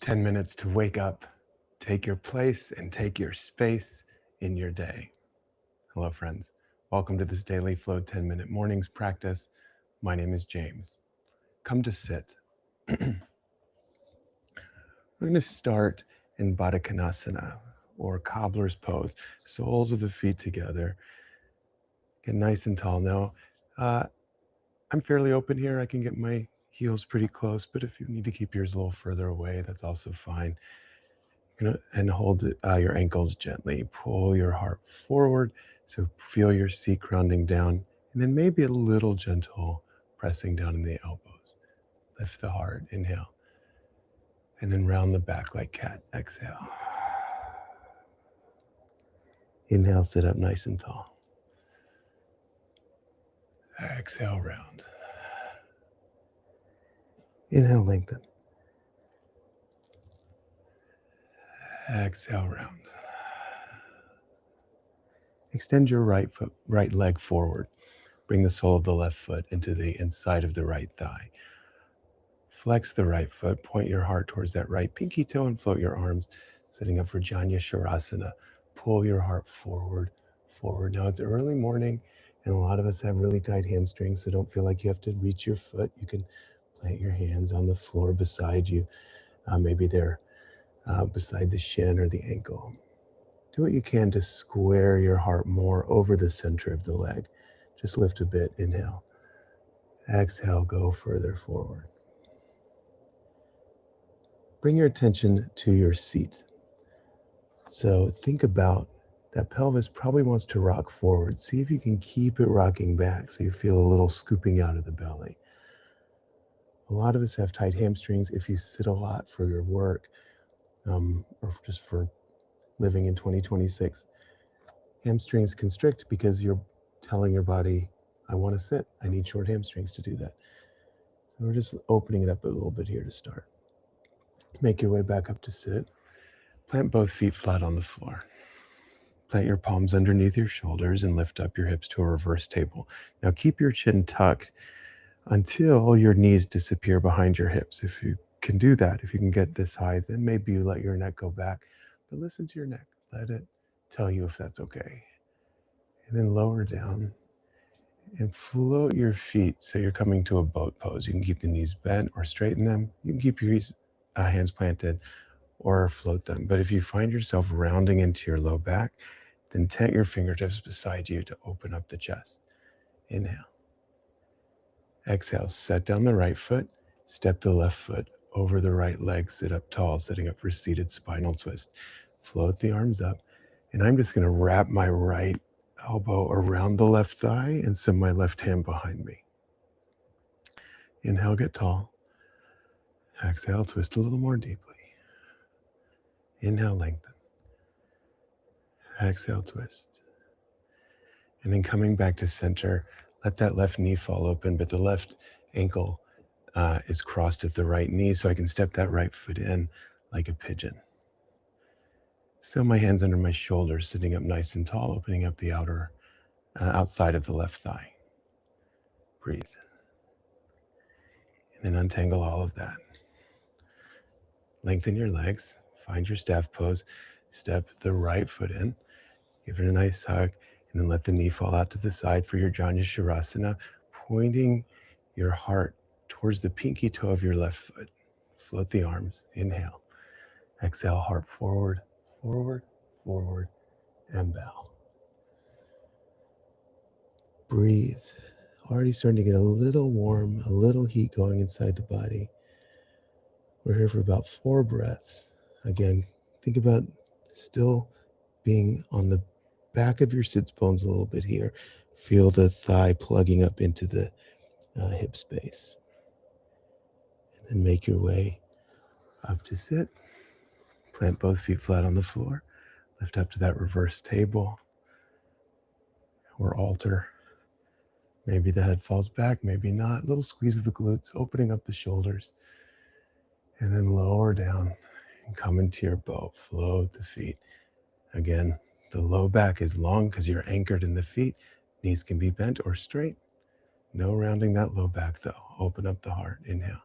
10 minutes to wake up, take your place, and take your space in your day. Hello, friends. Welcome to this Daily Flow 10-minute mornings practice. My name is James. Come to sit. We're going to start in Baddha Konasana, or cobbler's pose. Soles of the feet together. Get nice and tall. Now, I'm fairly open here. I can get my heels pretty close, but if you need to keep yours a little further away, that's also fine. And hold your ankles gently. Pull your heart forward. So feel your seat grounding down, and then maybe a little gentle pressing down in the elbows. Lift the heart. Inhale. And then round the back like cat. Exhale. Inhale, sit up nice and tall. Exhale, round. Inhale, lengthen. Exhale, round. Extend your right leg forward. Bring the sole of the left foot into the inside of the right thigh. Flex the right foot, point your heart towards that right pinky toe and float your arms, setting up for Janya Shavasana. Pull your heart forward. Now it's early morning and a lot of us have really tight hamstrings, so don't feel like you have to reach your foot. You can plant your hands on the floor beside you. Maybe they're beside the shin or the ankle. Do what you can to square your heart more over the center of the leg. Just lift a bit, inhale. Exhale, go further forward. Bring your attention to your seat. So think about that pelvis probably wants to rock forward. See if you can keep it rocking back so you feel a little scooping out of the belly. A lot of us have tight hamstrings. If you sit a lot for your work or just for living in 2026, hamstrings constrict because you're telling your body, I want to sit. I need short hamstrings to do that. So we're just opening it up a little bit here to start. Make your way back up to sit. Plant both feet flat on the floor. Plant your palms underneath your shoulders and lift up your hips to a reverse table. Now keep your chin tucked until your knees disappear behind your hips. If you can do that, if you can get this high, then maybe you let your neck go back. But listen to your neck. Let it tell you if that's okay. And then lower down and float your feet so you're coming to a boat pose. You can keep the knees bent or straighten them. You can keep your hands planted or float them. But if you find yourself rounding into your low back, then tent your fingertips beside you to open up the chest. Inhale. Exhale, set down the right foot, step the left foot over the right leg, sit up tall, setting up for seated spinal twist. Float the arms up, and I'm just gonna wrap my right elbow around the left thigh and send my left hand behind me. Inhale, get tall. Exhale, twist a little more deeply. Inhale, lengthen. Exhale, twist. And then coming back to center, let that left knee fall open, but the left ankle is crossed at the right knee, so I can step that right foot in like a pigeon. Still my hands under my shoulders, sitting up nice and tall, opening up the outside of the left thigh. Breathe. And then untangle all of that. Lengthen your legs, find your staff pose, step the right foot in, give it a nice hug, and then let the knee fall out to the side for your Janya Shavasana, pointing your heart towards the pinky toe of your left foot. Float the arms. Inhale. Exhale, heart forward, forward, forward, and bow. Breathe. Already starting to get a little warm, a little heat going inside the body. We're here for about 4 breaths. Again, think about still being on the back of your sits bones a little bit here. Feel the thigh plugging up into the hip space. And then make your way up to sit. Plant both feet flat on the floor. Lift up to that reverse table or altar. Maybe the head falls back, maybe not. Little squeeze of the glutes, opening up the shoulders. And then lower down and come into your boat. Float the feet. Again, the low back is long because you're anchored in the feet. Knees can be bent or straight. No rounding that low back though. Open up the heart. Inhale.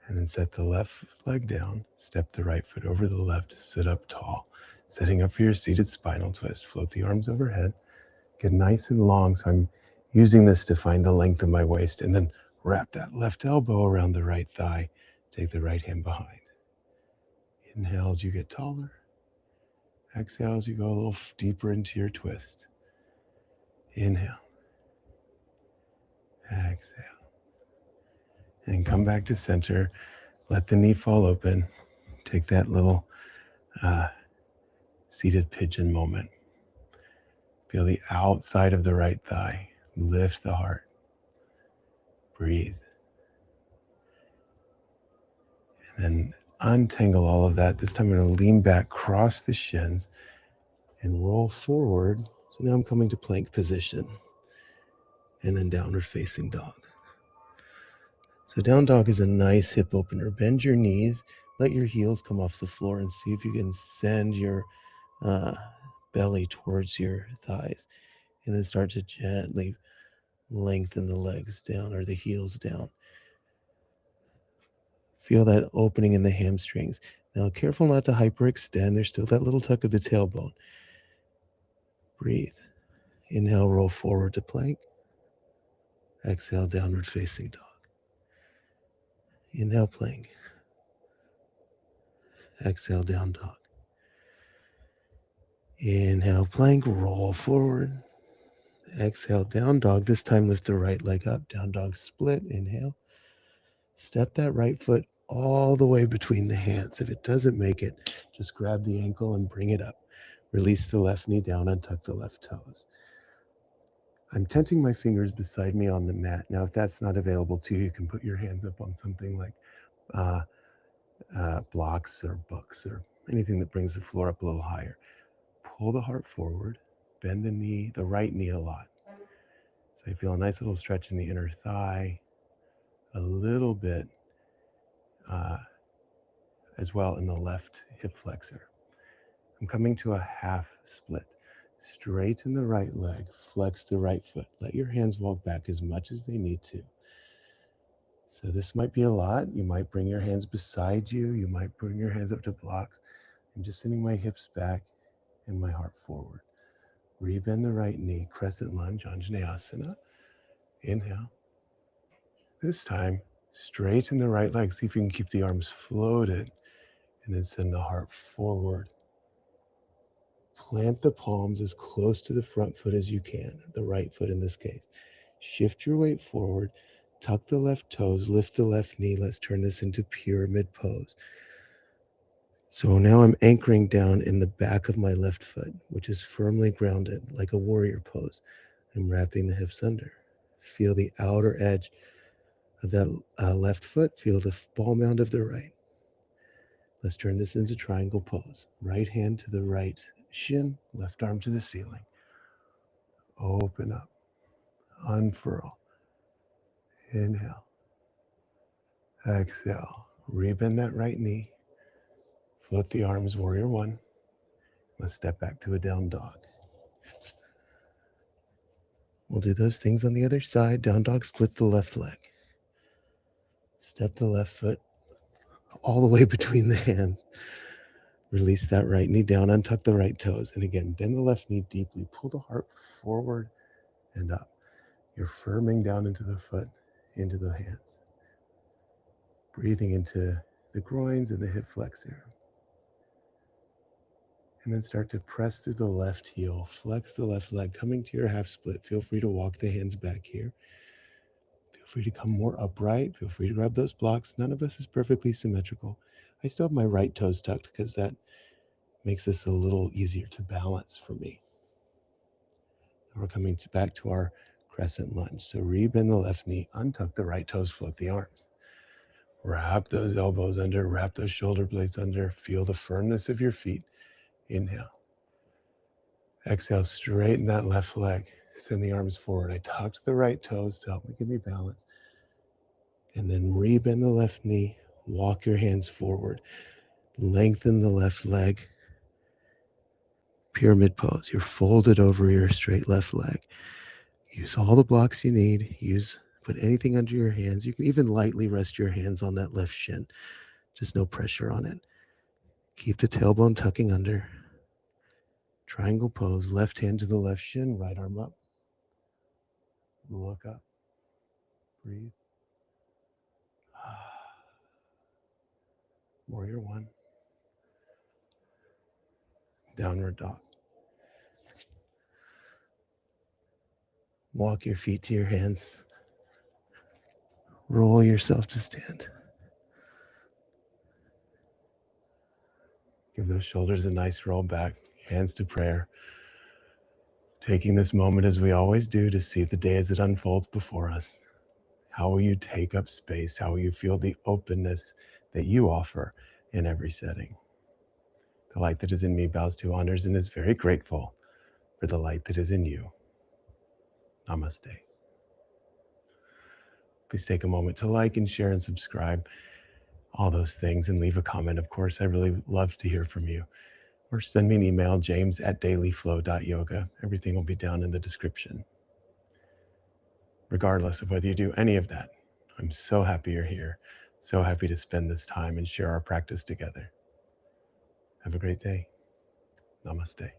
And then set the left leg down, step the right foot over the left, sit up tall. Setting up for your seated spinal twist. Float the arms overhead. Get nice and long, so I'm using this to find the length of my waist, and then wrap that left elbow around the right thigh. Take the right hand behind. Inhale as you get taller. Exhale as you go a little deeper into your twist. Inhale. Exhale. And come back to center. Let the knee fall open. Take that little seated pigeon moment. Feel the outside of the right thigh. Lift the heart. Breathe. And then untangle all of that. This time I'm going to lean back, cross the shins, and roll forward. So now I'm coming to plank position. And then downward facing dog. So down dog is a nice hip opener. Bend your knees. Let your heels come off the floor and see if you can send your belly towards your thighs. And then start to gently lengthen the legs down or the heels down. Feel that opening in the hamstrings. Now, careful not to hyperextend. There's still that little tuck of the tailbone. Breathe. Inhale, roll forward to plank. Exhale, downward facing dog. Inhale, plank. Exhale, down dog. Inhale, plank, roll forward. Exhale, down dog. This time lift the right leg up. Down dog split. Inhale. Step that right foot all the way between the hands. If it doesn't make it, just grab the ankle and bring it up. Release the left knee down and tuck the left toes. I'm tenting my fingers beside me on the mat. Now, if that's not available to you, you can put your hands up on something like blocks or books or anything that brings the floor up a little higher. Pull the heart forward, bend the knee, the right knee a lot. So you feel a nice little stretch in the inner thigh, a little bit as well in the left hip flexor. I'm coming to a half split. Straighten the right leg, flex the right foot. Let your hands walk back as much as they need to. So this might be a lot. You might bring your hands beside you. You might bring your hands up to blocks. I'm just sending my hips back and my heart forward. Rebend the right knee, crescent lunge, Anjaneyasana. Inhale. This time, straighten the right leg. See if you can keep the arms floated. And then send the heart forward. Plant the palms as close to the front foot as you can, the right foot in this case. Shift your weight forward, tuck the left toes, lift the left knee. Let's turn this into pyramid pose. So now I'm anchoring down in the back of my left foot, which is firmly grounded like a warrior pose. I'm wrapping the hips under. Feel the outer edge of that left foot. Feel the ball mound of the right. Let's turn this into triangle pose. Right hand to the right shin, left arm to the ceiling. Open up, unfurl. Inhale. Exhale. Rebend that right knee. Float the arms, warrior one. Let's step back to a down dog. We'll do those things on the other side. Down dog, split the left leg. Step the left foot all the way between the hands. Release that right knee down, untuck the right toes. And again, bend the left knee deeply. Pull the heart forward and up. You're firming down into the foot, into the hands. Breathing into the groins and the hip flexor. And then start to press through the left heel. Flex the left leg, coming to your half split. Feel free to walk the hands back here. Feel free to come more upright. Feel free to grab those blocks. None of us is perfectly symmetrical. I still have my right toes tucked because that makes this a little easier to balance for me. And we're coming back to our crescent lunge. So rebend the left knee, untuck the right toes, float the arms. Wrap those elbows under, wrap those shoulder blades under. Feel the firmness of your feet. Inhale. Exhale, straighten that left leg. Send the arms forward. I tucked the right toes to help me give me balance. And then rebend the left knee. Walk your hands forward. Lengthen the left leg. Pyramid pose. You're folded over your straight left leg. Use all the blocks you need. Use Put anything under your hands. You can even lightly rest your hands on that left shin. Just no pressure on it. Keep the tailbone tucking under. Triangle pose. Left hand to the left shin. Right arm up. Look up. Breathe. Warrior one. Downward dog. Walk your feet to your hands. Roll yourself to stand. Give those shoulders a nice roll back. Hands to prayer. Taking this moment as we always do to see the day as it unfolds before us. How will you take up space? How will you feel the openness that you offer in every setting? The light that is in me bows to, honors, and is very grateful for the light that is in you. Namaste. Please take a moment to like and share and subscribe, all those things, and leave a comment. Of course, I really love to hear from you. Or send me an email, james@dailyflow.yoga. Everything will be down in the description. Regardless of whether you do any of that, I'm so happy you're here. So happy to spend this time and share our practice together. Have a great day. Namaste.